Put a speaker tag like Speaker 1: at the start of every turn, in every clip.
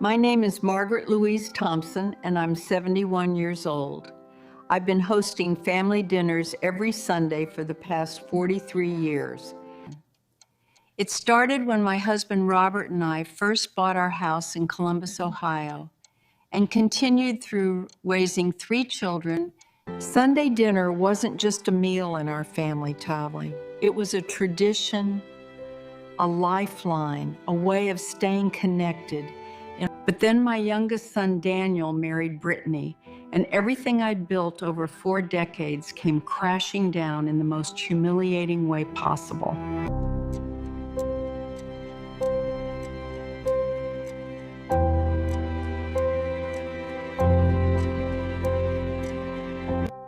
Speaker 1: My name is Margaret Louise Thompson, and I'm 71 years old. I've been hosting family dinners every Sunday for the past 43 years. It started when my husband Robert and I first bought our house in Columbus, Ohio, and continued through raising 3 children. Sunday dinner wasn't just a meal in our family, Tally. It was a tradition, a lifeline, a way of staying connected. But then my youngest son, Daniel, married Brittany, and everything I'd built over 4 decades came crashing down in the most humiliating way possible.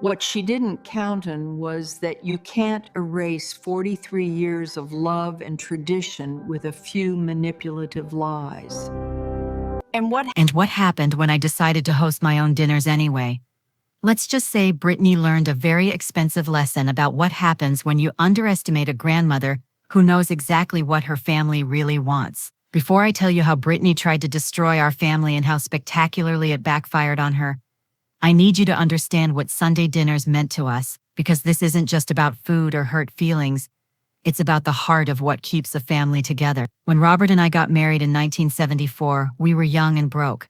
Speaker 1: What she didn't count on was that you can't erase 43 years of love and tradition with a few manipulative lies.
Speaker 2: And what happened when I decided to host my own dinners anyway? Let's just say Brittany learned a very expensive lesson about what happens when you underestimate a grandmother who knows exactly what her family really wants. Before I tell you how Brittany tried to destroy our family and how spectacularly it backfired on her, I need you to understand what Sunday dinners meant to us, because this isn't just about food or hurt feelings. It's about the heart of what keeps a family together. When Robert and I got married in 1974, we were young and broke,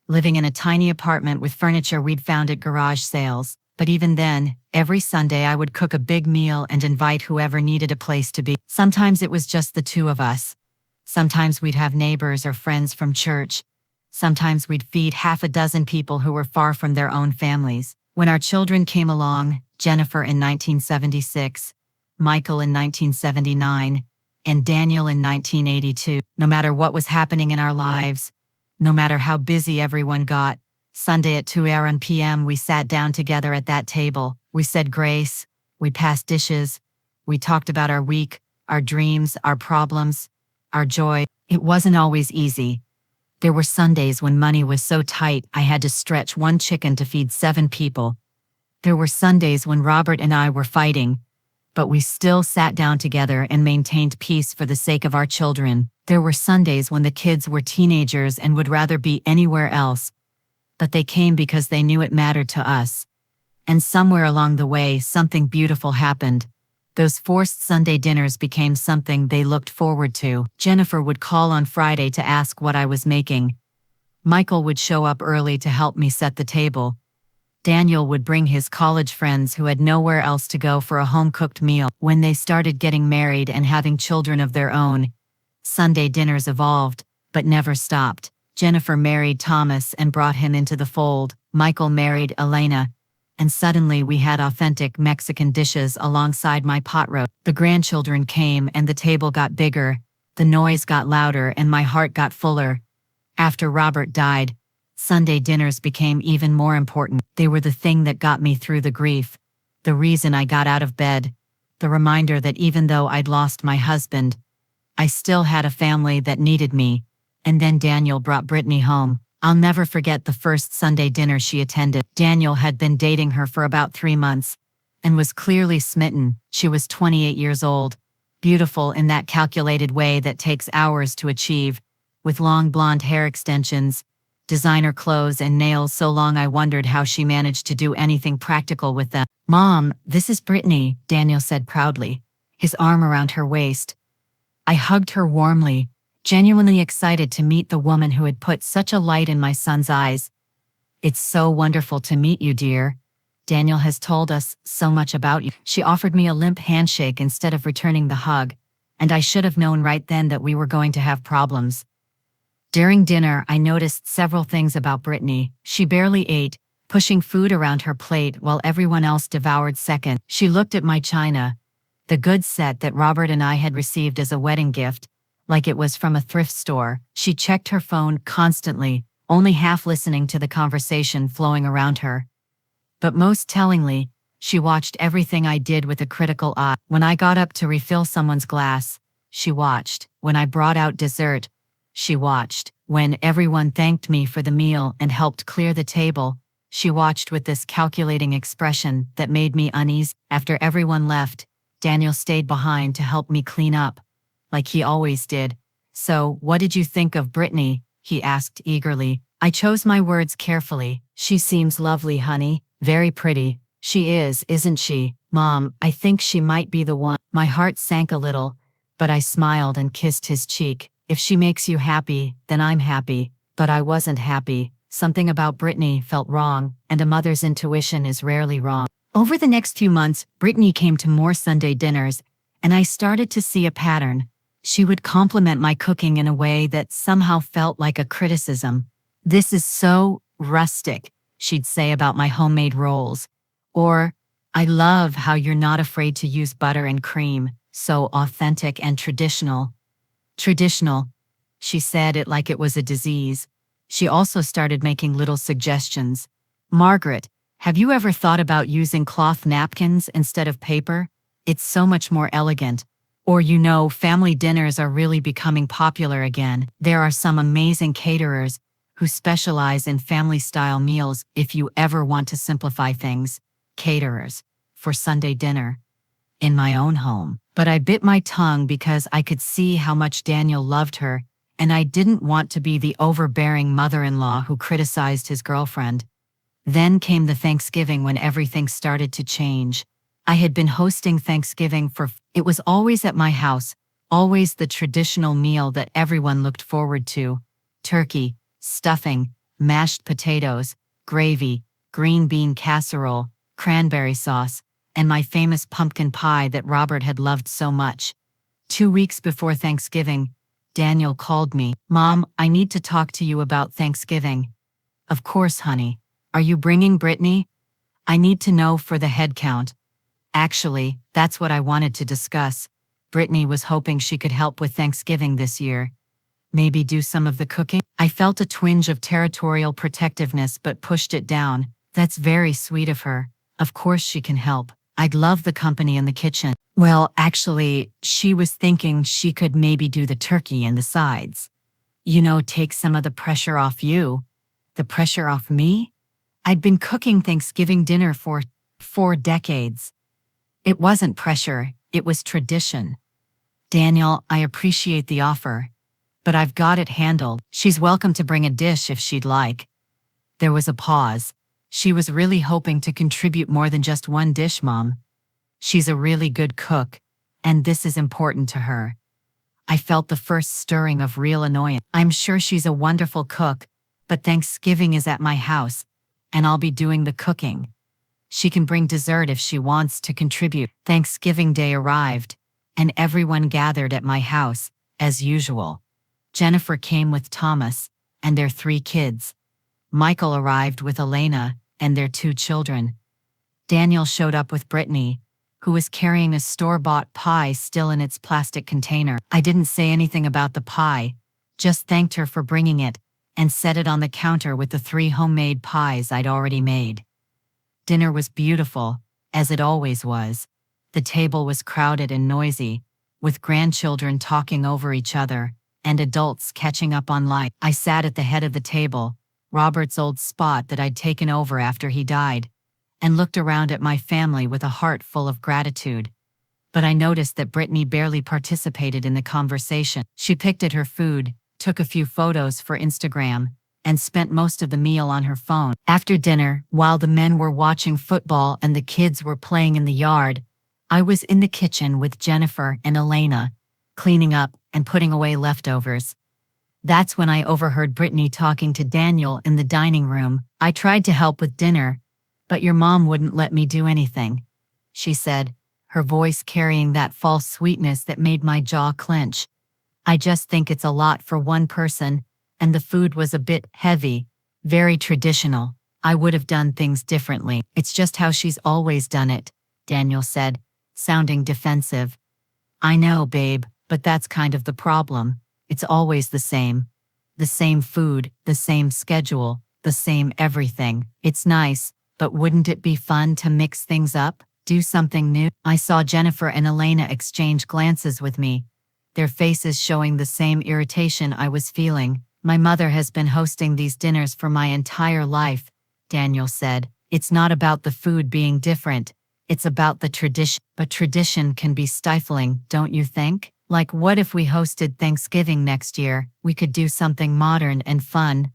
Speaker 2: living in a tiny apartment with furniture we'd found at garage sales. But even then, every Sunday I would cook a big meal and invite whoever needed a place to be. Sometimes it was just the 2 of us. Sometimes we'd have neighbors or friends from church. Sometimes we'd feed half a dozen people who were far from their own families. When our children came along, Jennifer in 1976, Michael in 1979, and Daniel in 1982. No matter what was happening in our lives, no matter how busy everyone got, Sunday at 2 p.m. we sat down together at that table. We said grace, we passed dishes, we talked about our week, our dreams, our problems, our joy. It wasn't always easy. There were Sundays when money was so tight I had to stretch 1 chicken to feed 7 people. There were Sundays when Robert and I were fighting, but we still sat down together and maintained peace for the sake of our children. There were Sundays when the kids were teenagers and would rather be anywhere else, but they came because they knew it mattered to us. And somewhere along the way, something beautiful happened. Those forced Sunday dinners became something they looked forward to. Jennifer would call on Friday to ask what I was making. Michael would show up early to help me set the table. Daniel would bring his college friends who had nowhere else to go for a home-cooked meal. When they started getting married and having children of their own, Sunday dinners evolved, but never stopped. Jennifer married Thomas and brought him into the fold. Michael married Elena, and suddenly we had authentic Mexican dishes alongside my pot roast. The grandchildren came and the table got bigger, the noise got louder and my heart got fuller. After Robert died, Sunday dinners became even more important. They were the thing that got me through the grief, the reason I got out of bed, the reminder that even though I'd lost my husband, I still had a family that needed me. And then Daniel brought Brittany home. I'll never forget the first Sunday dinner she attended. Daniel had been dating her for about 3 months and was clearly smitten. She was 28 years old, beautiful in that calculated way that takes hours to achieve, with long blonde hair extensions, designer clothes and nails so long I wondered how she managed to do anything practical with them. "Mom, this is Brittany," Daniel said proudly, his arm around her waist. I hugged her warmly, genuinely excited to meet the woman who had put such a light in my son's eyes. "It's so wonderful to meet you, dear. Daniel has told us so much about you." She offered me a limp handshake instead of returning the hug, and I should have known right then that we were going to have problems. During dinner, I noticed several things about Brittany. She barely ate, pushing food around her plate while everyone else devoured second. She looked at my china, the goods set that Robert and I had received as a wedding gift, like it was from a thrift store. She checked her phone constantly, only half listening to the conversation flowing around her. But most tellingly, she watched everything I did with a critical eye. When I got up to refill someone's glass, she watched. When I brought out dessert, she watched. When everyone thanked me for the meal and helped clear the table, she watched with this calculating expression that made me uneasy. After everyone left, Daniel stayed behind to help me clean up, like he always did. "So, what did you think of Brittany?" he asked eagerly. I chose my words carefully. She seems lovely, honey. Very pretty. She is, isn't she? Mom, I think she might be the one. My heart sank a little, but I smiled and kissed his cheek. If she makes you happy, then I'm happy. But I wasn't happy. Something about Brittany felt wrong, and a mother's intuition is rarely wrong. Over the next few months, Brittany came to more Sunday dinners, and I started to see a pattern. She would compliment my cooking in a way that somehow felt like a criticism. This is so rustic, she'd say about my homemade rolls. Or, I love how you're not afraid to use butter and cream, so authentic and traditional. Traditional. She said it like it was a disease. She also started making little suggestions. Margaret, have you ever thought about using cloth napkins instead of paper? It's so much more elegant. Or family dinners are really becoming popular again. There are some amazing caterers who specialize in family-style meals if you ever want to simplify things. Caterers. For Sunday dinner. In my own home. But I bit my tongue because I could see how much Daniel loved her, and I didn't want to be the overbearing mother-in-law who criticized his girlfriend. Then came the Thanksgiving when everything started to change. I had been hosting Thanksgiving it was always at my house, always the traditional meal that everyone looked forward to. Turkey, stuffing, mashed potatoes, gravy, green bean casserole, cranberry sauce, and my famous pumpkin pie that Robert had loved so much. 2 weeks before Thanksgiving, Daniel called me. Mom, I need to talk to you about Thanksgiving. Of course, honey. Are you bringing Brittany? I need to know for the head count. Actually, that's what I wanted to discuss. Brittany was hoping she could help with Thanksgiving this year. Maybe do some of the cooking? I felt a twinge of territorial protectiveness but pushed it down. That's very sweet of her. Of course she can help. I'd love the company in the kitchen. Well, actually, she was thinking she could maybe do the turkey and the sides. Take some of the pressure off you. The pressure off me? I'd been cooking Thanksgiving dinner for 4 decades. It wasn't pressure, it was tradition. Daniel, I appreciate the offer, but I've got it handled. She's welcome to bring a dish if she'd like. There was a pause. She was really hoping to contribute more than just one dish, Mom. She's a really good cook, and this is important to her. I felt the first stirring of real annoyance. I'm sure she's a wonderful cook, but Thanksgiving is at my house, and I'll be doing the cooking. She can bring dessert if she wants to contribute. Thanksgiving Day arrived, and everyone gathered at my house, as usual. Jennifer came with Thomas and their 3 kids. Michael arrived with Elena and their 2 children. Daniel showed up with Brittany, who was carrying a store-bought pie still in its plastic container. I didn't say anything about the pie, just thanked her for bringing it, and set it on the counter with the 3 homemade pies I'd already made. Dinner was beautiful, as it always was. The table was crowded and noisy, with grandchildren talking over each other, and adults catching up on life. I sat at the head of the table, Robert's old spot that I'd taken over after he died, and looked around at my family with a heart full of gratitude. But I noticed that Brittany barely participated in the conversation. She picked at her food, took a few photos for Instagram, and spent most of the meal on her phone. After dinner, while the men were watching football and the kids were playing in the yard, I was in the kitchen with Jennifer and Elena, cleaning up and putting away leftovers. That's when I overheard Brittany talking to Daniel in the dining room. I tried to help with dinner, but your mom wouldn't let me do anything, she said, her voice carrying that false sweetness that made my jaw clench. I just think it's a lot for one person, and the food was a bit heavy, very traditional. I would have done things differently. It's just how she's always done it, Daniel said, sounding defensive. I know, babe, but that's kind of the problem. It's always the same. The same food, the same schedule, the same everything. It's nice, but wouldn't it be fun to mix things up, do something new? I saw Jennifer and Elena exchange glances with me, their faces showing the same irritation I was feeling. My mother has been hosting these dinners for my entire life, Daniel said. It's not about the food being different, it's about the tradition. But tradition can be stifling, don't you think? Like, what if we hosted Thanksgiving next year? We could do something modern and fun.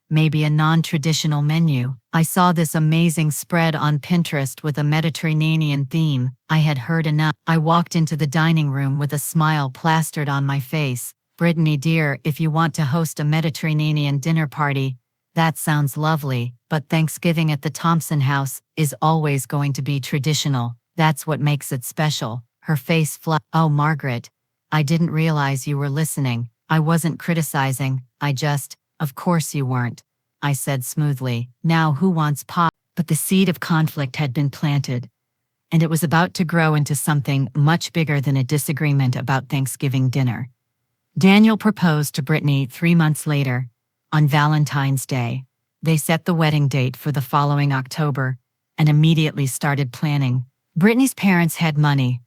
Speaker 2: Maybe a non-traditional menu. I saw this amazing spread on Pinterest with a Mediterranean theme. I had heard enough. I walked into the dining room with a smile plastered on my face. Brittany dear, if you want to host a Mediterranean dinner party, that sounds lovely, but Thanksgiving at the Thompson house is always going to be traditional. That's what makes it special. Her face flushed. Oh, Margaret, I didn't realize you were listening. I wasn't criticizing, of course you weren't, I said smoothly. Now who wants pie? But the seed of conflict had been planted, and it was about to grow into something much bigger than a disagreement about Thanksgiving dinner. Daniel proposed to Brittany 3 months later, on Valentine's Day. They set the wedding date for the following October, and immediately started planning. Brittany's parents had money,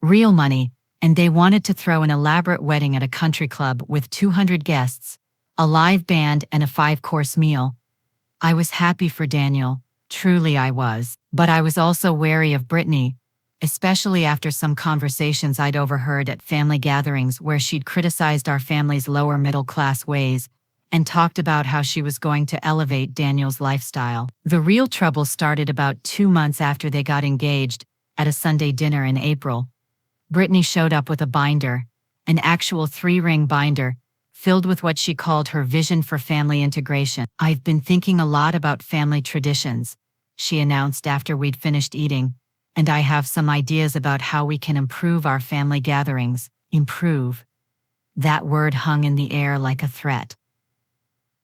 Speaker 2: real money, and they wanted to throw an elaborate wedding at a country club with 200 guests, a live band and a 5-course meal. I was happy for Daniel, truly I was, but I was also wary of Brittany, especially after some conversations I'd overheard at family gatherings where she'd criticized our family's lower middle-class ways and talked about how she was going to elevate Daniel's lifestyle. The real trouble started about 2 months after they got engaged, at a Sunday dinner in April. Brittany showed up with a binder, an actual 3-ring binder, filled with what she called her vision for family integration. I've been thinking a lot about family traditions, she announced after we'd finished eating, and I have some ideas about how we can improve our family gatherings. Improve. That word hung in the air like a threat.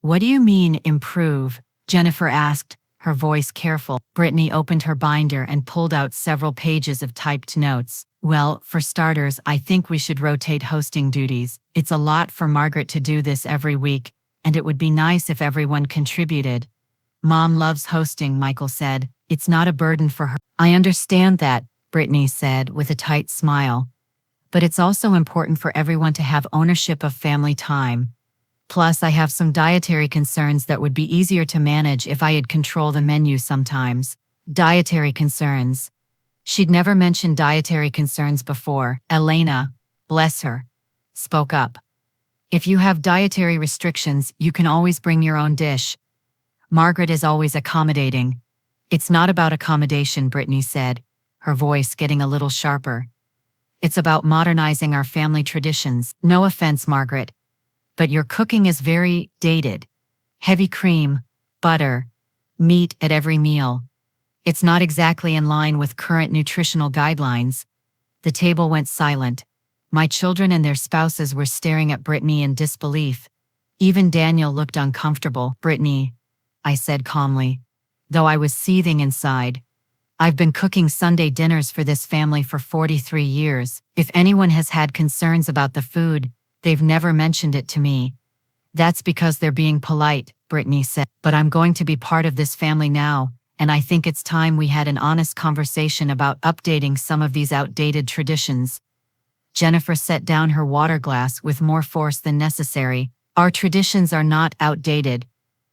Speaker 2: What do you mean, improve? Jennifer asked, her voice careful. Brittany opened her binder and pulled out several pages of typed notes. Well, for starters, I think we should rotate hosting duties. It's a lot for Margaret to do this every week, and it would be nice if everyone contributed. Mom loves hosting, Michael said. It's not a burden for her. I understand that, Brittany said with a tight smile. But it's also important for everyone to have ownership of family time. Plus, I have some dietary concerns that would be easier to manage if I had control the menu sometimes. Dietary concerns. She'd never mentioned dietary concerns before. Elena, bless her, spoke up. If you have dietary restrictions, you can always bring your own dish. Margaret is always accommodating. It's not about accommodation, Brittany said, her voice getting a little sharper. It's about modernizing our family traditions. No offense, Margaret, but your cooking is very dated. Heavy cream, butter, meat at every meal. It's not exactly in line with current nutritional guidelines. The table went silent. My children and their spouses were staring at Brittany in disbelief. Even Daniel looked uncomfortable. Brittany, I said calmly, though I was seething inside. I've been cooking Sunday dinners for this family for 43 years. If anyone has had concerns about the food, they've never mentioned it to me. That's because they're being polite, Brittany said. But I'm going to be part of this family now, and I think it's time we had an honest conversation about updating some of these outdated traditions. Jennifer set down her water glass with more force than necessary. Our traditions are not outdated.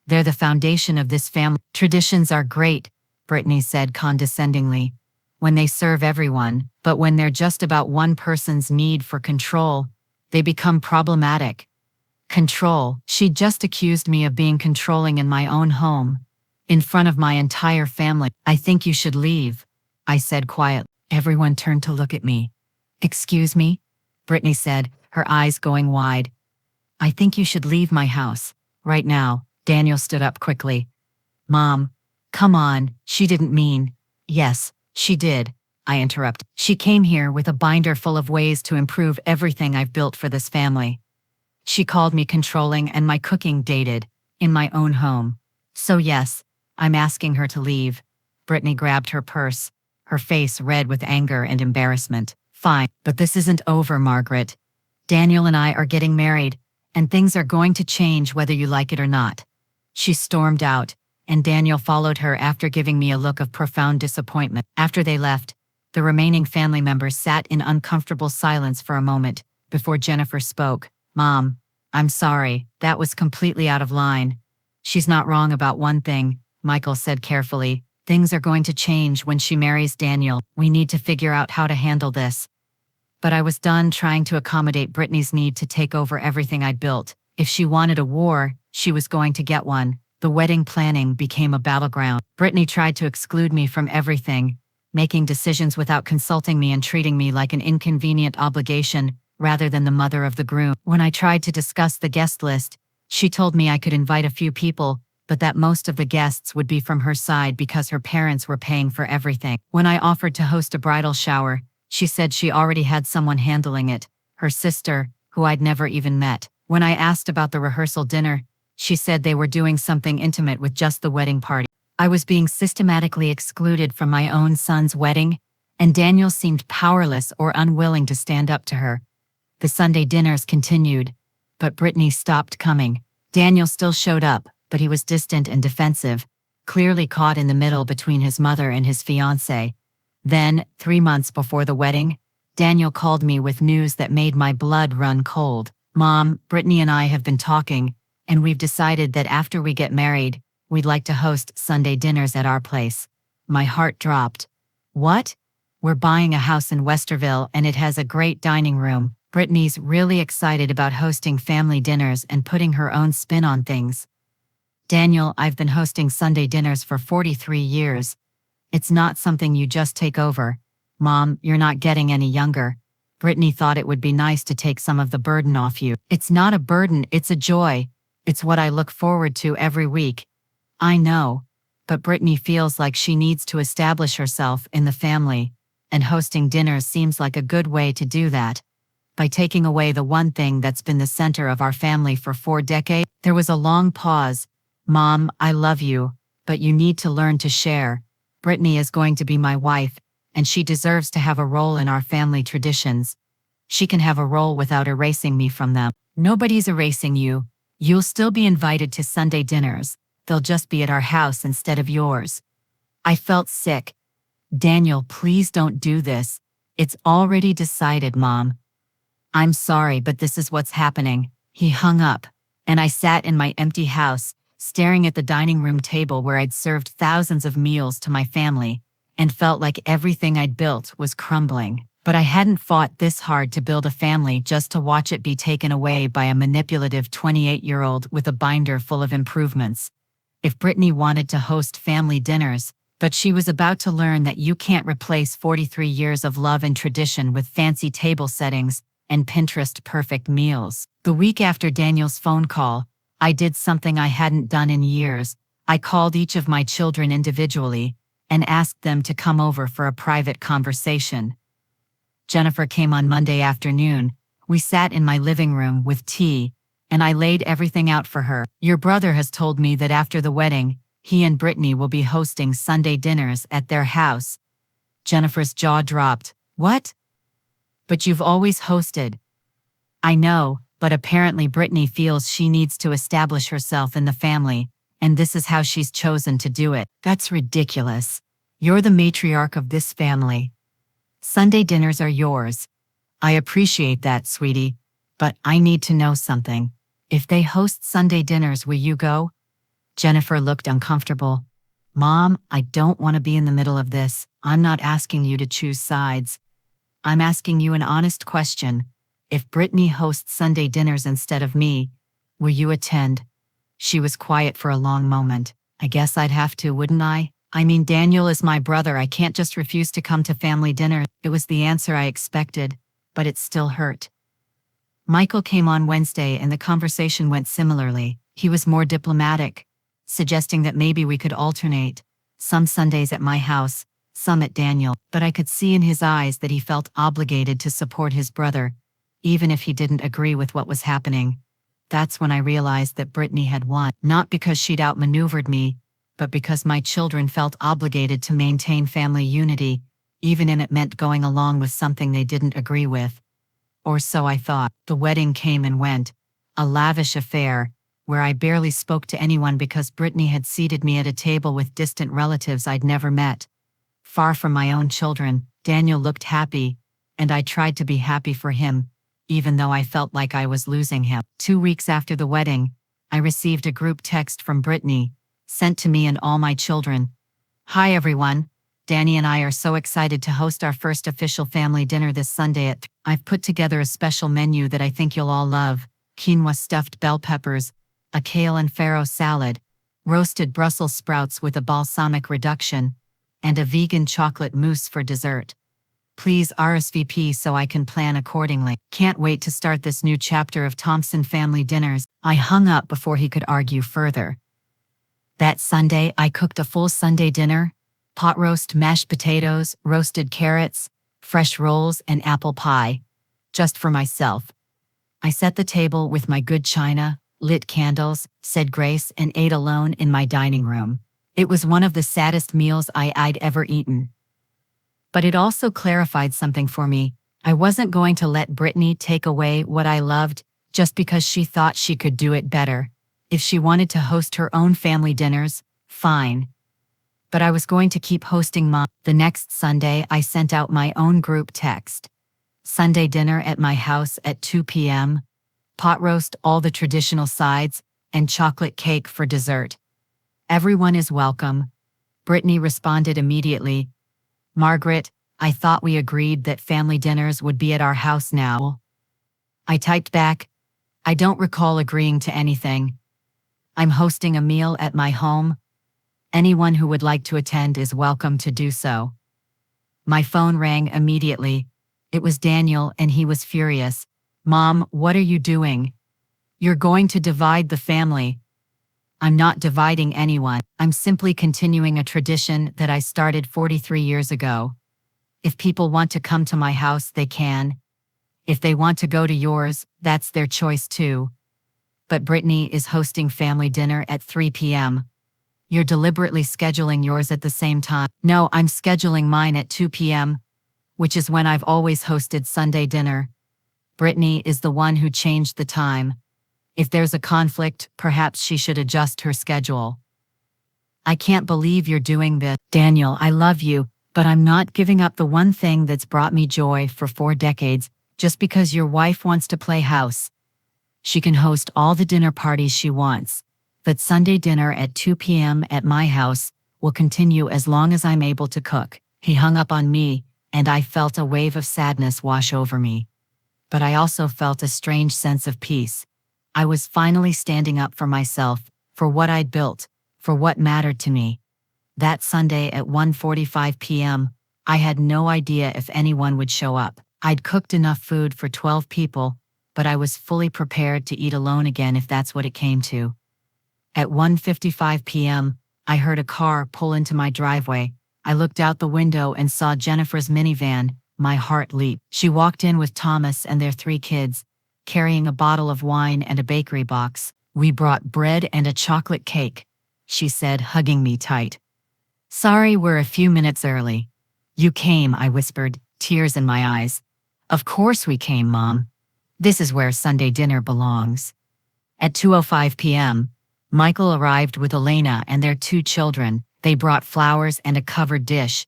Speaker 2: They're the foundation of this family. Traditions are great, Brittany said condescendingly, when they serve everyone, but when they're just about one person's need for control, they become problematic. Control. She just accused me of being controlling in my own home, in front of my entire family. I think you should leave, I said quietly. Everyone turned to look at me. Excuse me? Brittany said, her eyes going wide. I think you should leave my house, right now. Daniel stood up quickly. Mom, come on, she didn't mean. Yes, she did, I interrupted. She came here with a binder full of ways to improve everything I've built for this family. She called me controlling and my cooking dated, in my own home. So yes, I'm asking her to leave. Brittany grabbed her purse, her face red with anger and embarrassment. Fine, but this isn't over, Margaret. Daniel and I are getting married, and things are going to change whether you like it or not. She stormed out, and Daniel followed her after giving me a look of profound disappointment. After they left, the remaining family members sat in uncomfortable silence for a moment, before Jennifer spoke. Mom, I'm sorry, that was completely out of line. She's not wrong about one thing, Michael said carefully. Things are going to change when she marries Daniel. We need to figure out how to handle this. But I was done trying to accommodate Brittany's need to take over everything I'd built. If she wanted a war, she was going to get one. The wedding planning became a battleground. Brittany tried to exclude me from everything, making decisions without consulting me and treating me like an inconvenient obligation rather than the mother of the groom. When I tried to discuss the guest list, she told me I could invite a few people, but that most of the guests would be from her side because her parents were paying for everything. When I offered to host a bridal shower, she said she already had someone handling it, her sister, who I'd never even met. When I asked about the rehearsal dinner, she said they were doing something intimate with just the wedding party. I was being systematically excluded from my own son's wedding, and Daniel seemed powerless or unwilling to stand up to her. The Sunday dinners continued, but Brittany stopped coming. Daniel still showed up, but he was distant and defensive, clearly caught in the middle between his mother and his fiancée. Then, 3 months before the wedding, Daniel called me with news that made my blood run cold. "Mom, Brittany and I have been talking, and we've decided that after we get married, we'd like to host Sunday dinners at our place." My heart dropped. "What? We're buying a house in Westerville and it has a great dining room." Brittany's really excited about hosting family dinners and putting her own spin on things. "Daniel, I've been hosting Sunday dinners for 43 years. It's not something you just take over. Mom, you're not getting any younger. Brittany thought it would be nice to take some of the burden off you." "It's not a burden, it's a joy. It's what I look forward to every week." "I know, but Brittany feels like she needs to establish herself in the family, and hosting dinners seems like a good way to do that. By taking away the one thing that's been the center of our family for 4 decades." There was a long pause. "Mom, I love you, but you need to learn to share. Brittany is going to be my wife, and she deserves to have a role in our family traditions. She can have a role without erasing me from them." "Nobody's erasing you. You'll still be invited to Sunday dinners. They'll just be at our house instead of yours." I felt sick. "Daniel, please don't do this. It's already decided, Mom." "I'm sorry, but this is what's happening." He hung up, and I sat in my empty house, staring at the dining room table where I'd served thousands of meals to my family, and felt like everything I'd built was crumbling. But I hadn't fought this hard to build a family just to watch it be taken away by a manipulative 28-year-old with a binder full of improvements. If Brittany wanted to host family dinners, but she was about to learn that you can't replace 43 years of love and tradition with fancy table settings and Pinterest-perfect meals. The week after Daniel's phone call, I did something I hadn't done in years. I called each of my children individually and asked them to come over for a private conversation. Jennifer came on Monday afternoon. We sat in my living room with tea, and I laid everything out for her. "Your brother has told me that after the wedding, he and Brittany will be hosting Sunday dinners at their house." Jennifer's jaw dropped. "What? But you've always hosted." "I know, but apparently Brittany feels she needs to establish herself in the family, and this is how she's chosen to do it." "That's ridiculous. You're the matriarch of this family. Sunday dinners are yours." "I appreciate that, sweetie, but I need to know something. If they host Sunday dinners, will you go?" Jennifer looked uncomfortable. "Mom, I don't want to be in the middle of this. I'm not asking you to choose sides. I'm asking you an honest question. If Brittany hosts Sunday dinners instead of me, will you attend?" She was quiet for a long moment. "I guess I'd have to, wouldn't I? I mean, Daniel is my brother. I can't just refuse to come to family dinner." It was the answer I expected, but it still hurt. Michael came on Wednesday and the conversation went similarly. He was more diplomatic, suggesting that maybe we could alternate, some Sundays at my house, some at Daniel. But I could see in his eyes that he felt obligated to support his brother, even if he didn't agree with what was happening. That's when I realized that Brittany had won, not because she'd outmaneuvered me, but because my children felt obligated to maintain family unity, even if it meant going along with something they didn't agree with. Or so I thought. The wedding came and went, a lavish affair, where I barely spoke to anyone because Brittany had seated me at a table with distant relatives I'd never met. Far from my own children, Daniel looked happy, and I tried to be happy for him, even though I felt like I was losing him. 2 weeks after the wedding, I received a group text from Brittany, sent to me and all my children. "Hi everyone. Danny and I are so excited to host our first official family dinner this Sunday at 3. I've put together a special menu that I think you'll all love: quinoa stuffed bell peppers, a kale and farro salad, roasted Brussels sprouts with a balsamic reduction, and a vegan chocolate mousse for dessert. Please RSVP so I can plan accordingly. Can't wait to start this new chapter of Thompson family dinners. I hung up before he could argue further. That Sunday, I cooked a full Sunday dinner: pot roast, mashed potatoes, roasted carrots, fresh rolls, and apple pie, just for myself. I set the table with my good china, lit candles, said grace, and ate alone in my dining room. It was one of the saddest meals I'd ever eaten. But it also clarified something for me. I wasn't going to let Brittany take away what I loved just because she thought she could do it better. If she wanted to host her own family dinners, fine. But I was going to keep hosting mine. The next Sunday, I sent out my own group text: Sunday dinner at my house at 2 p.m., pot roast, all the traditional sides, and chocolate cake for dessert. Everyone is welcome. Brittany responded immediately. Margaret, I thought we agreed that family dinners would be at our house now. I typed back, I don't recall agreeing to anything. I'm hosting a meal at my home. Anyone who would like to attend is welcome to do so. My phone rang immediately. It was Daniel, and he was furious. Mom, what are you doing? You're going to divide the family. I'm not dividing anyone. I'm simply continuing a tradition that I started 43 years ago. If people want to come to my house, they can. If they want to go to yours, that's their choice too. But Brittany is hosting family dinner at 3 p.m. You're deliberately scheduling yours at the same time. No, I'm scheduling mine at 2 p.m., which is when I've always hosted Sunday dinner. Brittany is the one who changed the time. If there's a conflict, perhaps she should adjust her schedule. I can't believe you're doing this. Daniel, I love you, but I'm not giving up the one thing that's brought me joy for 4 decades just because your wife wants to play house. She can host all the dinner parties she wants, but Sunday dinner at 2 p.m. at my house will continue as long as I'm able to cook. He hung up on me, and I felt a wave of sadness wash over me. But I also felt a strange sense of peace. I was finally standing up for myself, for what I'd built, for what mattered to me. That Sunday at 1:45 p.m., I had no idea if anyone would show up. I'd cooked enough food for 12 people, but I was fully prepared to eat alone again if that's what it came to. At 1:55 p.m., I heard a car pull into my driveway. I looked out the window and saw Jennifer's minivan. My heart leaped. She walked in with Thomas and their 3 kids, carrying a bottle of wine and a bakery box. We brought bread and a chocolate cake, she said, hugging me tight. Sorry, we're a few minutes early. You came, I whispered, tears in my eyes. Of course we came, Mom. This is where Sunday dinner belongs. At 2:05 p.m., Michael arrived with Elena and their 2 children. They brought flowers and a covered dish.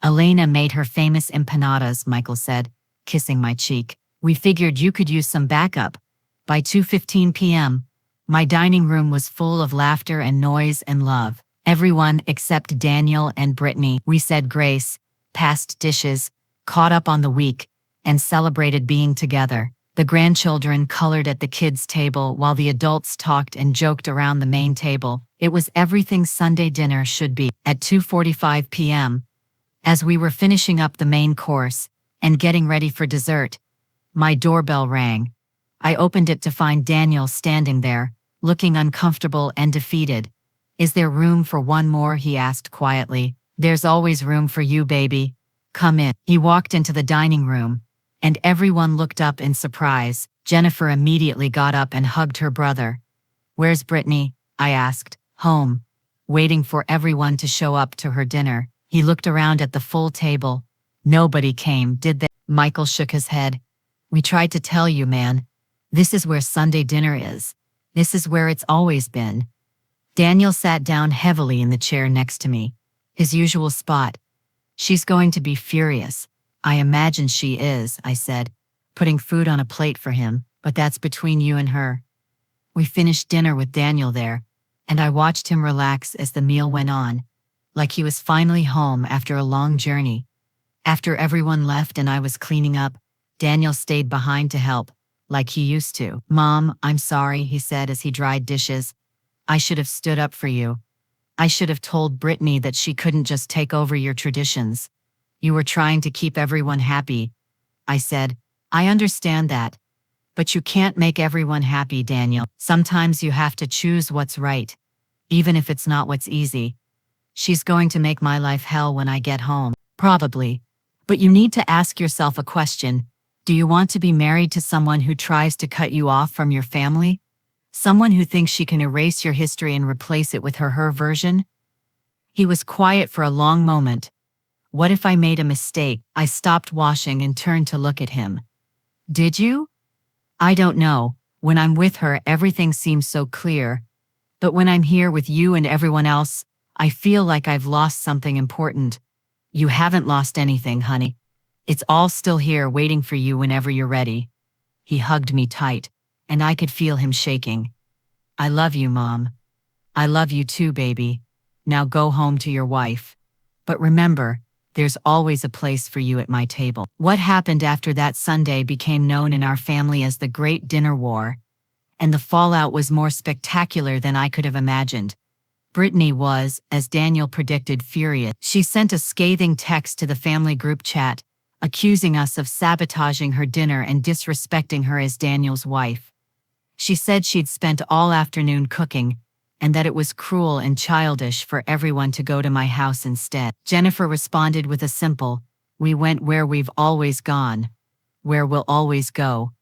Speaker 2: Elena made her famous empanadas, Michael said, kissing my cheek. We figured you could use some backup. By 2:15 p.m., my dining room was full of laughter and noise and love. Everyone except Daniel and Brittany. We said grace, passed dishes, caught up on the week, and celebrated being together. The grandchildren colored at the kids' table while the adults talked and joked around the main table. It was everything Sunday dinner should be. At 2:45 p.m., as we were finishing up the main course and getting ready for dessert, my doorbell rang. I opened it to find Daniel standing there, looking uncomfortable and defeated. Is there room for one more? He asked quietly. There's always room for you, baby. Come in. He walked into the dining room, and everyone looked up in surprise. Jennifer immediately got up and hugged her brother. Where's Brittany? I asked. Home. Waiting for everyone to show up to her dinner. He looked around at the full table. Nobody came, did they? Michael shook his head. We tried to tell you, man. This is where Sunday dinner is. This is where it's always been. Daniel sat down heavily in the chair next to me, his usual spot. She's going to be furious. I imagine she is, I said, putting food on a plate for him, but that's between you and her. We finished dinner with Daniel there, and I watched him relax as the meal went on. like he was finally home after a long journey. After everyone left and I was cleaning up, Daniel stayed behind to help, like he used to. "Mom, I'm sorry," he said as he dried dishes. "I should have stood up for you. I should have told Brittany that she couldn't just take over your traditions. You were trying to keep everyone happy." I said, "I understand that. But you can't make everyone happy, Daniel. Sometimes you have to choose what's right, even if it's not what's easy. She's going to make my life hell when I get home. Probably. But you need to ask yourself a question. Do you want to be married to someone who tries to cut you off from your family? Someone who thinks she can erase your history and replace it with her version?" He was quiet for a long moment. What if I made a mistake? I stopped washing and turned to look at him. "Did you?" "I don't know. When I'm with her, everything seems so clear. But when I'm here with you and everyone else, I feel like I've lost something important." "You haven't lost anything, honey. It's all still here waiting for you whenever you're ready." He hugged me tight, and I could feel him shaking. "I love you, Mom. I love you too, baby. Now go home to your wife. But remember, there's always a place for you at my table." What happened after that Sunday became known in our family as the Great Dinner War, and the fallout was more spectacular than I could have imagined. Brittany was, as Daniel predicted, furious. She sent a scathing text to the family group chat, accusing us of sabotaging her dinner and disrespecting her as Daniel's wife. She said she'd spent all afternoon cooking, and that it was cruel and childish for everyone to go to my house instead. Jennifer responded with a simple, "We went where we've always gone, where we'll always go."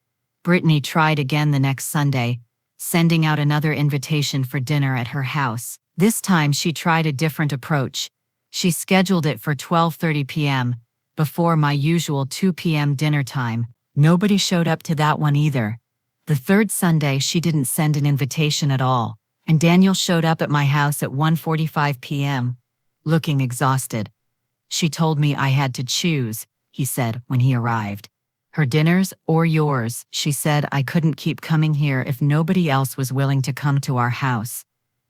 Speaker 2: Brittany tried again the next Sunday, sending out another invitation for dinner at her house. This time she tried a different approach. She scheduled it for 12:30 p.m., before my usual 2 p.m. dinner time. Nobody showed up to that one either. The third Sunday she didn't send an invitation at all, and Daniel showed up at my house at 1:45 p.m., looking exhausted. "She told me I had to choose," he said when he arrived. "Her dinners or yours." She said I couldn't keep coming here if nobody else was willing to come to our house.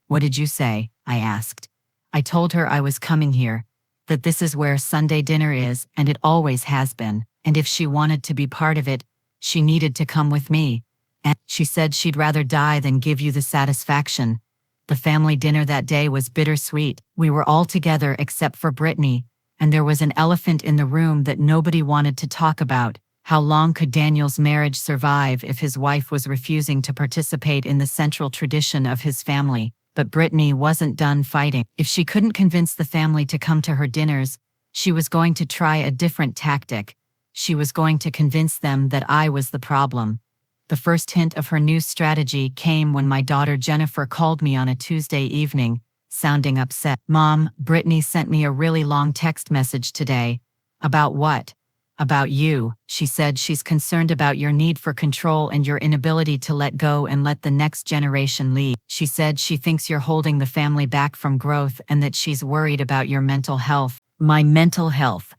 Speaker 2: "What did you say?" I asked. I told her I was coming here, that this is where Sunday dinner is and it always has been, and if she wanted to be part of it, she needed to come with me. And she said she'd rather die than give you the satisfaction. The family dinner that day was bittersweet. We were all together except for Brittany, and there was an elephant in the room that nobody wanted to talk about. How long could Daniel's marriage survive if his wife was refusing to participate in the central tradition of his family? But Brittany wasn't done fighting. If she couldn't convince the family to come to her dinners, she was going to try a different tactic. She was going to convince them that I was the problem. The first hint of her new strategy came when my daughter Jennifer called me on a Tuesday evening, sounding upset. "Mom, Brittany sent me a really long text message today." "About what?" "About you." She said she's concerned about your need for control and your inability to let go and let the next generation lead. She said she thinks you're holding the family back from growth and that she's worried about your mental health. My mental health.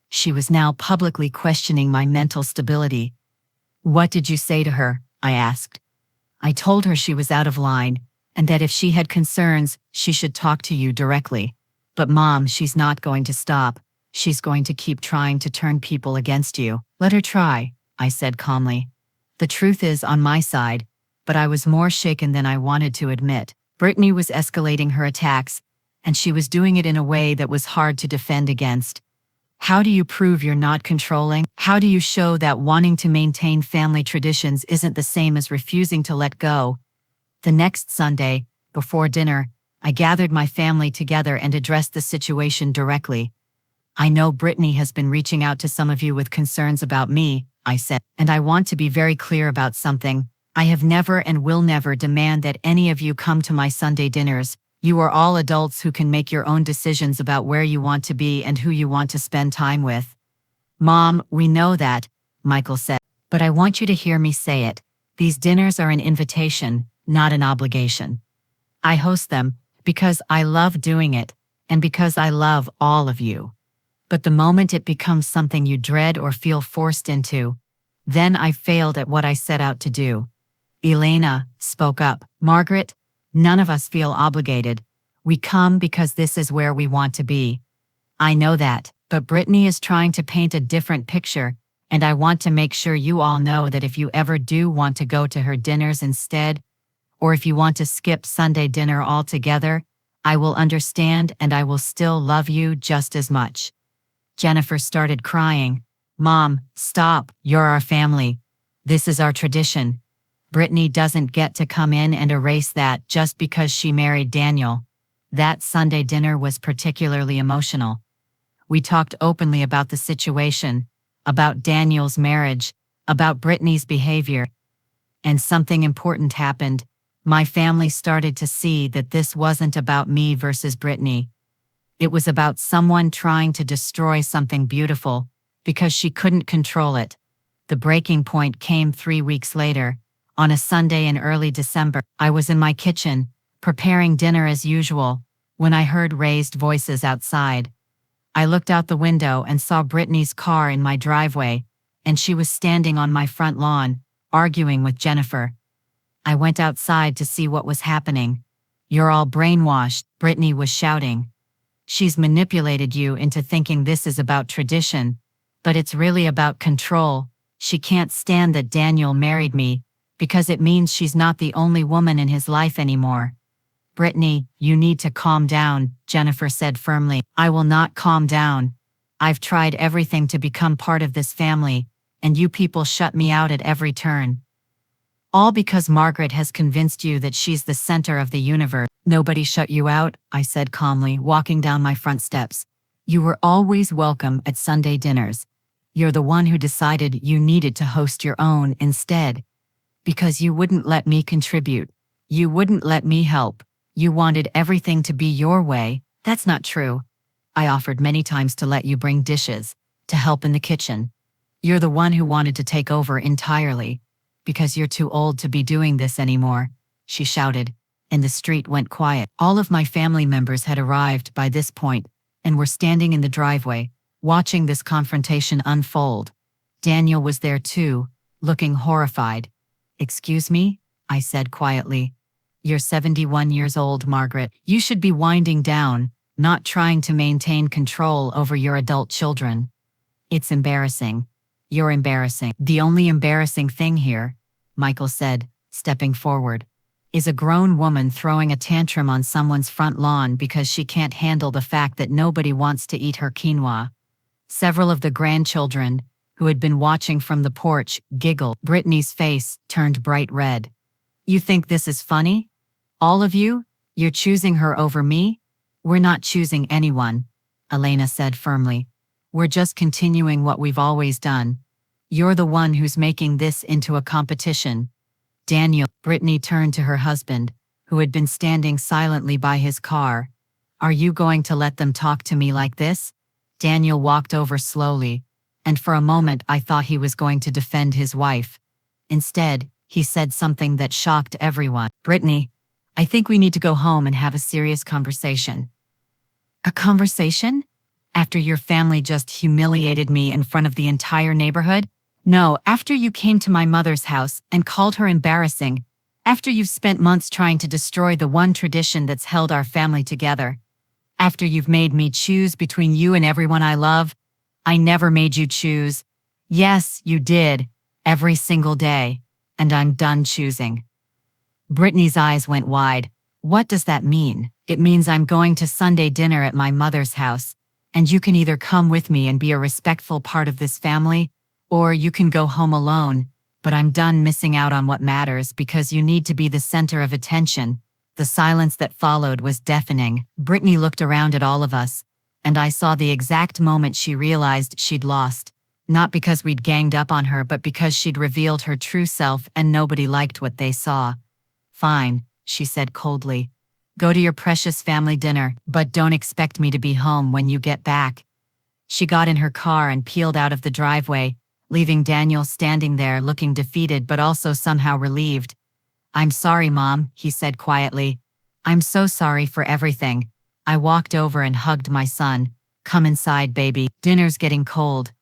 Speaker 2: She was now publicly questioning my mental stability. "What did you say to her?" I asked. "I told her she was out of line, and that if she had concerns, she should talk to you directly. But Mom, she's not going to stop. She's going to keep trying to turn people against you." "Let her try," I said calmly. "The truth is on my side," but I was more shaken than I wanted to admit. Brittany was escalating her attacks, and she was doing it in a way that was hard to defend against. How do you prove you're not controlling? How do you show that wanting to maintain family traditions isn't the same as refusing to let go? The next Sunday, before dinner, I gathered my family together and addressed the situation directly. "I know Brittany has been reaching out to some of you with concerns about me," I said, "and I want to be very clear about something. I have never and will never demand that any of you come to my Sunday dinners. You are all adults who can make your own decisions about where you want to be and who you want to spend time with." "Mom, we know that," Michael said, "but I want you to hear me say it. These dinners are an invitation, not an obligation. I host them because I love doing it, and because I love all of you. But the moment it becomes something you dread or feel forced into, then I failed at what I set out to do." Elena spoke up. "Margaret, none of us feel obligated. We come because this is where we want to be. I know that, but Brittany is trying to paint a different picture, and I want to make sure you all know that if you ever do want to go to her dinners instead, or if you want to skip Sunday dinner altogether, I will understand and I will still love you just as much." Jennifer started crying. "Mom, stop, you're our family. This is our tradition. Brittany doesn't get to come in and erase that just because she married Daniel." That Sunday dinner was particularly emotional. We talked openly about the situation, about Daniel's marriage, about Brittany's behavior. And something important happened. My family started to see that this wasn't about me versus Brittany. It was about someone trying to destroy something beautiful because she couldn't control it. The breaking point came 3 weeks later. On a Sunday in early December, I was in my kitchen, preparing dinner as usual, when I heard raised voices outside. I looked out the window and saw Brittany's car in my driveway, and she was standing on my front lawn, arguing with Jennifer. I went outside to see what was happening. "You're all brainwashed," Brittany was shouting. "She's manipulated you into thinking this is about tradition, but it's really about control. She can't stand that Daniel married me, because it means she's not the only woman in his life anymore." "Brittany, you need to calm down," Jennifer said firmly. "I will not calm down. I've tried everything to become part of this family, and you people shut me out at every turn. All because Margaret has convinced you that she's the center of the universe." "Nobody shut you out," I said calmly, walking down my front steps. "You were always welcome at Sunday dinners. You're the one who decided you needed to host your own instead. Because you wouldn't let me contribute. You wouldn't let me help. You wanted everything to be your way." "That's not true. I offered many times to let you bring dishes, to help in the kitchen. You're the one who wanted to take over entirely. Because you're too old to be doing this anymore," she shouted, and the street went quiet. All of my family members had arrived by this point and were standing in the driveway, watching this confrontation unfold. Daniel was there too, looking horrified. "Excuse me?" I said quietly. "You're 71 years old, Margaret. You should be winding down, not trying to maintain control over your adult children. It's embarrassing. You're embarrassing." "The only embarrassing thing here," Michael said, stepping forward, "is a grown woman throwing a tantrum on someone's front lawn because she can't handle the fact that nobody wants to eat her quinoa." Several of the grandchildren, who had been watching from the porch, giggled. Brittany's face turned bright red. "You think this is funny? All of you? You're choosing her over me?" "We're not choosing anyone," Elena said firmly. "We're just continuing what we've always done. You're the one who's making this into a competition." "Daniel," Brittany turned to her husband, who had been standing silently by his car. "Are you going to let them talk to me like this?" Daniel walked over slowly, and for a moment I thought he was going to defend his wife. Instead, he said something that shocked everyone. "Brittany, I think we need to go home and have a serious conversation." "A conversation? After your family just humiliated me in front of the entire neighborhood? No, after you came to my mother's house and called her embarrassing. After you've spent months trying to destroy the one tradition that's held our family together. After you've made me choose between you and everyone I love. I never made you choose. Yes, you did. Every single day. And I'm done choosing." Brittany's eyes went wide. "What does that mean?" "It means I'm going to Sunday dinner at my mother's house, and you can either come with me and be a respectful part of this family, or you can go home alone, but I'm done missing out on what matters because you need to be the center of attention." The silence that followed was deafening. Brittany looked around at all of us, and I saw the exact moment she realized she'd lost. Not because we'd ganged up on her, but because she'd revealed her true self and nobody liked what they saw. "Fine," she said coldly. "Go to your precious family dinner, but don't expect me to be home when you get back." She got in her car and peeled out of the driveway, leaving Daniel standing there looking defeated but also somehow relieved. "I'm sorry, Mom," he said quietly. "I'm so sorry for everything." I walked over and hugged my son. "Come inside, baby. Dinner's getting cold."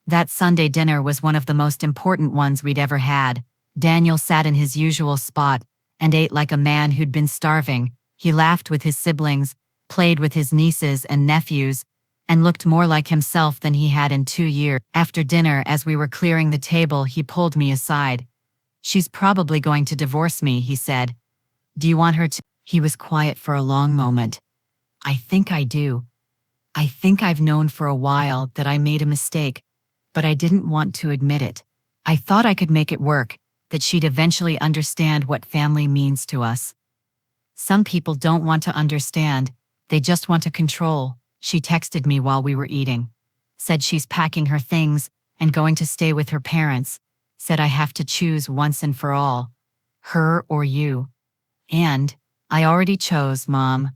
Speaker 2: That Sunday dinner was one of the most important ones we'd ever had. Daniel sat in his usual spot and ate like a man who'd been starving, He laughed with his siblings, played with his nieces and nephews, and looked more like himself than he had in 2 years. After dinner, as we were clearing the table, he pulled me aside. "She's probably going to divorce me," he said. "Do you want her to?" He was quiet for a long moment. "I think I do. I think I've known for a while that I made a mistake, but I didn't want to admit it. I thought I could make it work, that she'd eventually understand what family means to us. Some people don't want to understand, they just want to control." She texted me while we were eating. Said she's packing her things and going to stay with her parents. Said I have to choose once and for all, her or you. And I already chose, Mom.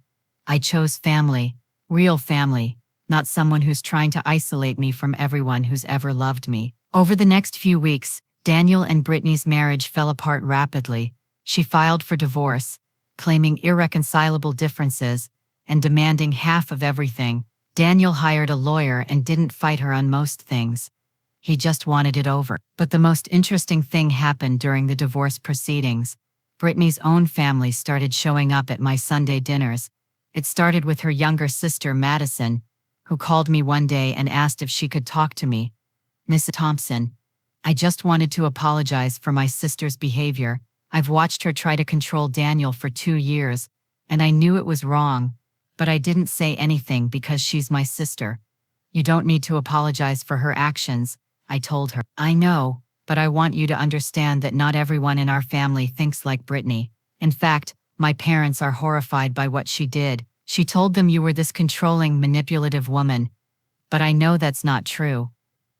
Speaker 2: I chose family, real family, not someone who's trying to isolate me from everyone who's ever loved me. Over the next few weeks, Daniel and Brittany's marriage fell apart rapidly. She filed for divorce, claiming irreconcilable differences and demanding half of everything. Daniel hired a lawyer and didn't fight her on most things. He just wanted it over. But the most interesting thing happened during the divorce proceedings. Brittany's own family started showing up at my Sunday dinners. It started with her younger sister, Madison, who called me one day and asked if she could talk to me. "Miss Thompson, I just wanted to apologize for my sister's behavior. I've watched her try to control Daniel for 2 years, and I knew it was wrong, but I didn't say anything because she's my sister. You don't need to apologize for her actions," I told her. "I know, but I want you to understand that not everyone in our family thinks like Brittany. In fact, my parents are horrified by what she did. She told them you were this controlling, manipulative woman. But I know that's not true."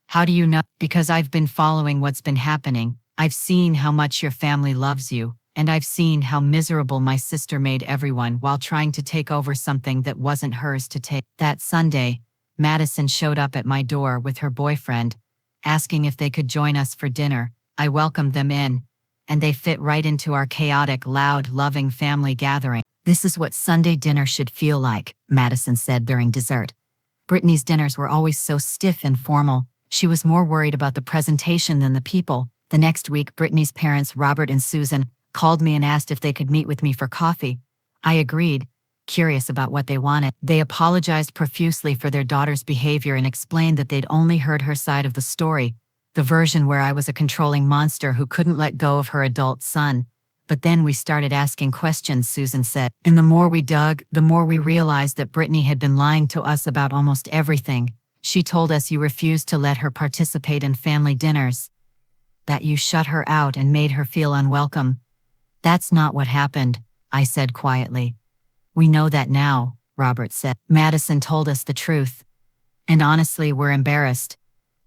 Speaker 2: "How do you know?" "Because I've been following what's been happening. I've seen how much your family loves you, and I've seen how miserable my sister made everyone while trying to take over something that wasn't hers to take." That Sunday, Madison showed up at my door with her boyfriend, asking if they could join us for dinner. I welcomed them in, and they fit right into our chaotic, loud, loving family gathering. "This is what Sunday dinner should feel like," Madison said during dessert. Brittany's dinners were always so stiff and formal. She was more worried about the presentation than the people. The next week, Brittany's parents, Robert and Susan, called me and asked if they could meet with me for coffee. I agreed, curious about what they wanted. They apologized profusely for their daughter's behavior and explained that they'd only heard her side of the story, the version where I was a controlling monster who couldn't let go of her adult son. "But then we started asking questions," Susan said. "And the more we dug, the more we realized that Brittany had been lying to us about almost everything. She told us you refused to let her participate in family dinners, that you shut her out and made her feel unwelcome." "That's not what happened," I said quietly. "We know that now," Robert said. "Madison told us the truth. And honestly, we're embarrassed.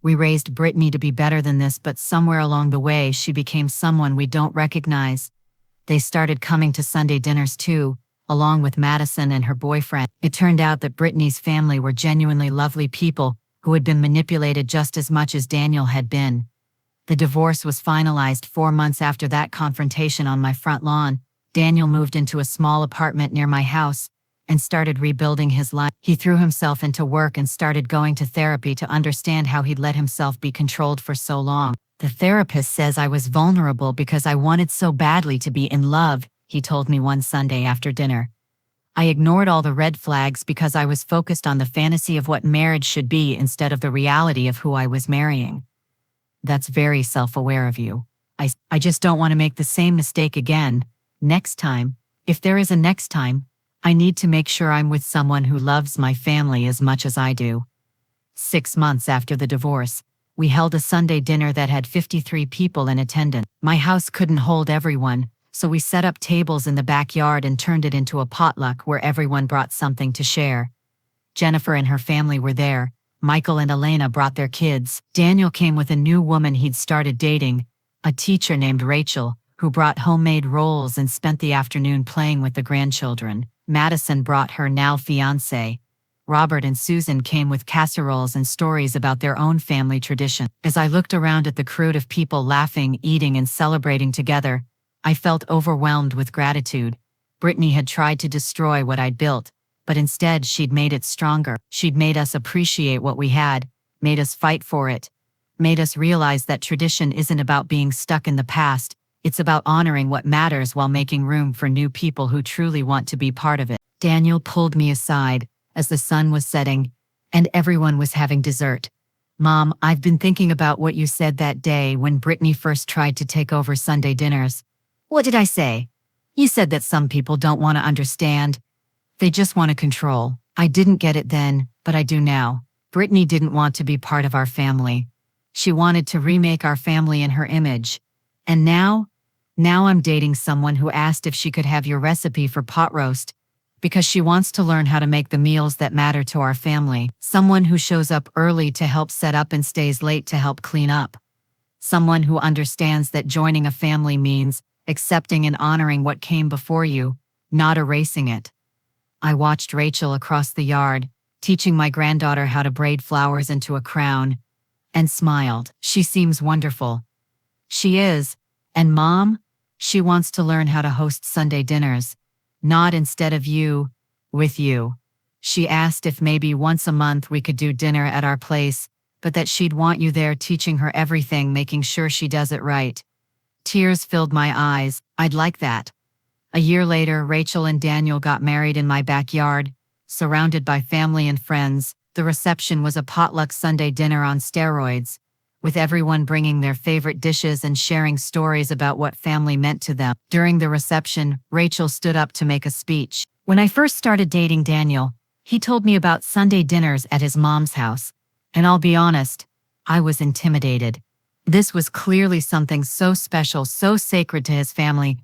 Speaker 2: We raised Brittany to be better than this, but somewhere along the way she became someone we don't recognize." They started coming to Sunday dinners too, along with Madison and her boyfriend. It turned out that Brittany's family were genuinely lovely people who had been manipulated just as much as Daniel had been. The divorce was finalized 4 months after that confrontation on my front lawn. Daniel moved into a small apartment near my house and started rebuilding his life. He threw himself into work and started going to therapy to understand how he'd let himself be controlled for so long. "The therapist says I was vulnerable because I wanted so badly to be in love," he told me one Sunday after dinner. "I ignored all the red flags because I was focused on the fantasy of what marriage should be instead of the reality of who I was marrying." "That's very self-aware of you. I just don't want to make the same mistake again. Next time, if there is a next time, I need to make sure I'm with someone who loves my family as much as I do." 6 months after the divorce, we held a Sunday dinner that had 53 people in attendance. My house couldn't hold everyone, so we set up tables in the backyard and turned it into a potluck where everyone brought something to share. Jennifer and her family were there. Michael and Elena brought their kids. Daniel came with a new woman he'd started dating, a teacher named Rachel, who brought homemade rolls and spent the afternoon playing with the grandchildren. Madison brought her now fiancé. Robert and Susan came with casseroles and stories about their own family tradition. As I looked around at the crew of people laughing, eating, and celebrating together, I felt overwhelmed with gratitude. Brittany had tried to destroy what I'd built, but instead she'd made it stronger. She'd made us appreciate what we had, made us fight for it, made us realize that tradition isn't about being stuck in the past, It's about honoring what matters while making room for new people who truly want to be part of it. Daniel pulled me aside as the sun was setting and everyone was having dessert. Mom, I've been thinking about what you said that day when Brittany first tried to take over Sunday dinners. What did I say? You said that some people don't want to understand. They just want to control. I didn't get it then, but I do now. Brittany didn't want to be part of our family. She wanted to remake our family in her image. And now I'm dating someone who asked if she could have your recipe for pot roast because she wants to learn how to make the meals that matter to our family. Someone who shows up early to help set up and stays late to help clean up. Someone who understands that joining a family means accepting and honoring what came before you, not erasing it. I watched Rachel across the yard, teaching my granddaughter how to braid flowers into a crown, and smiled. She seems wonderful. She is. And Mom, she wants to learn how to host Sunday dinners. Not instead of you, with you. She asked if maybe once a month we could do dinner at our place, but that she'd want you there teaching her everything, making sure she does it right. Tears filled my eyes. I'd like that. A year later, Rachel and Daniel got married in my backyard, surrounded by family and friends. The reception was a potluck Sunday dinner on steroids, with everyone bringing their favorite dishes and sharing stories about what family meant to them. During the reception, Rachel stood up to make a speech. When I first started dating Daniel, he told me about Sunday dinners at his mom's house, and I'll be honest, I was intimidated. This was clearly something so special, so sacred to his family.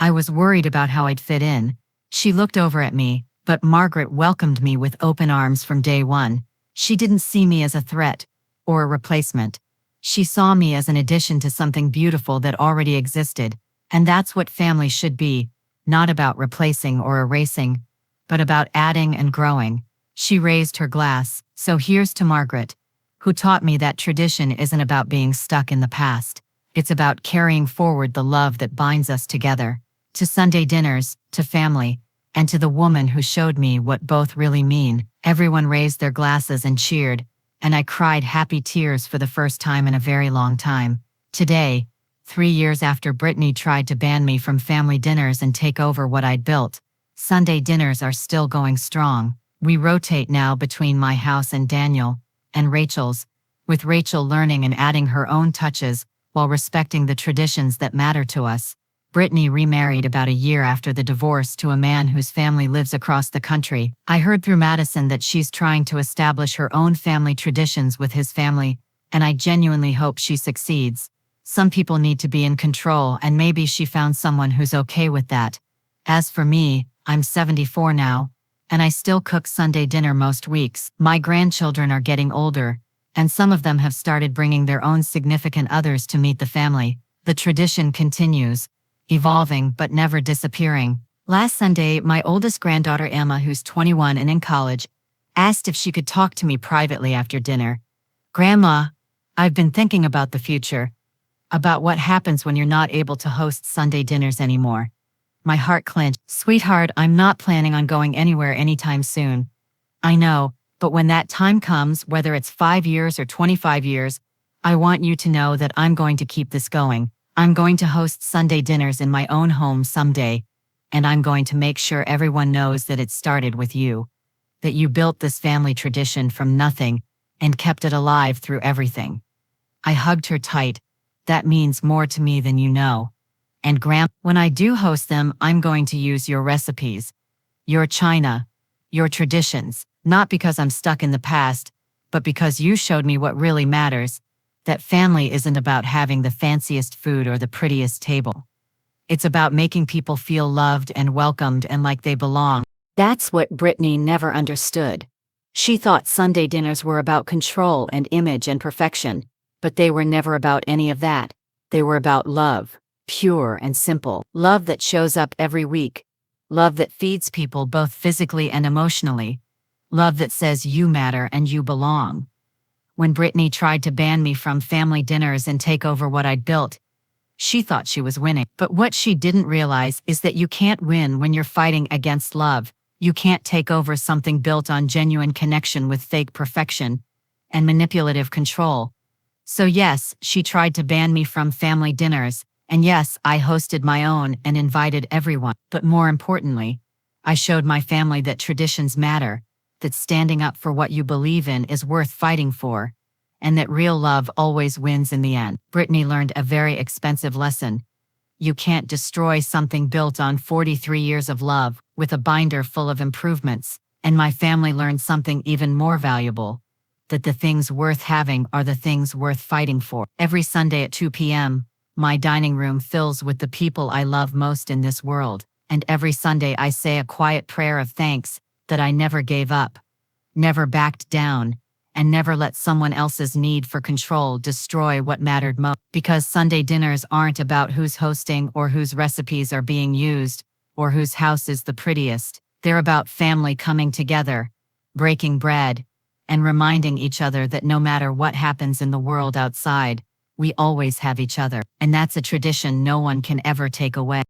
Speaker 2: I was worried about how I'd fit in. She looked over at me, but Margaret welcomed me with open arms from day one. She didn't see me as a threat or a replacement. She saw me as an addition to something beautiful that already existed, and that's what family should be, not about replacing or erasing, but about adding and growing. She raised her glass. So here's to Margaret, who taught me that tradition isn't about being stuck in the past. It's about carrying forward the love that binds us together. To Sunday dinners, to family, and to the woman who showed me what both really mean. Everyone raised their glasses and cheered, and I cried happy tears for the first time in a very long time. Today, 3 years after Brittany tried to ban me from family dinners and take over what I'd built, Sunday dinners are still going strong. We rotate now between my house and Daniel, and Rachel's, with Rachel learning and adding her own touches while respecting the traditions that matter to us. Brittany remarried about a year after the divorce to a man whose family lives across the country. I heard through Madison that she's trying to establish her own family traditions with his family, and I genuinely hope she succeeds. Some people need to be in control, and maybe she found someone who's okay with that. As for me, I'm 74 now, and I still cook Sunday dinner most weeks. My grandchildren are getting older, and some of them have started bringing their own significant others to meet the family. The tradition continues, evolving but never disappearing. Last Sunday, my oldest granddaughter Emma, who's 21 and in college, asked if she could talk to me privately after dinner. Grandma, I've been thinking about the future, about what happens when you're not able to host Sunday dinners anymore. My heart clenched. Sweetheart, I'm not planning on going anywhere anytime soon. I know, but when that time comes, whether it's 5 years or 25 years, I want you to know that I'm going to keep this going. I'm going to host Sunday dinners in my own home someday, and I'm going to make sure everyone knows that it started with you, that you built this family tradition from nothing and kept it alive through everything. I hugged her tight. That means more to me than you know. And Grandma, when I do host them, I'm going to use your recipes, your china, your traditions, not because I'm stuck in the past, but because you showed me what really matters. That family isn't about having the fanciest food or the prettiest table. It's about making people feel loved and welcomed and like they belong. That's what Brittany never understood. She thought Sunday dinners were about control and image and perfection, but they were never about any of that. They were about love, pure and simple. Love that shows up every week. Love that feeds people both physically and emotionally. Love that says you matter and you belong. When Brittany tried to ban me from family dinners and take over what I'd built, she thought she was winning. But what she didn't realize is that you can't win when you're fighting against love. You can't take over something built on genuine connection with fake perfection and manipulative control. So yes, she tried to ban me from family dinners, And yes, I hosted my own and invited everyone. But more importantly, I showed my family that traditions matter, that standing up for what you believe in is worth fighting for, and that real love always wins in the end. Brittany learned a very expensive lesson. You can't destroy something built on 43 years of love with a binder full of improvements. And my family learned something even more valuable, that the things worth having are the things worth fighting for. Every Sunday at 2 p.m., my dining room fills with the people I love most in this world, and every Sunday I say a quiet prayer of thanks that I never gave up, never backed down, and never let someone else's need for control destroy what mattered most. Because Sunday dinners aren't about who's hosting or whose recipes are being used or whose house is the prettiest. They're about family coming together, breaking bread, and reminding each other that no matter what happens in the world outside, we always have each other. And that's a tradition no one can ever take away.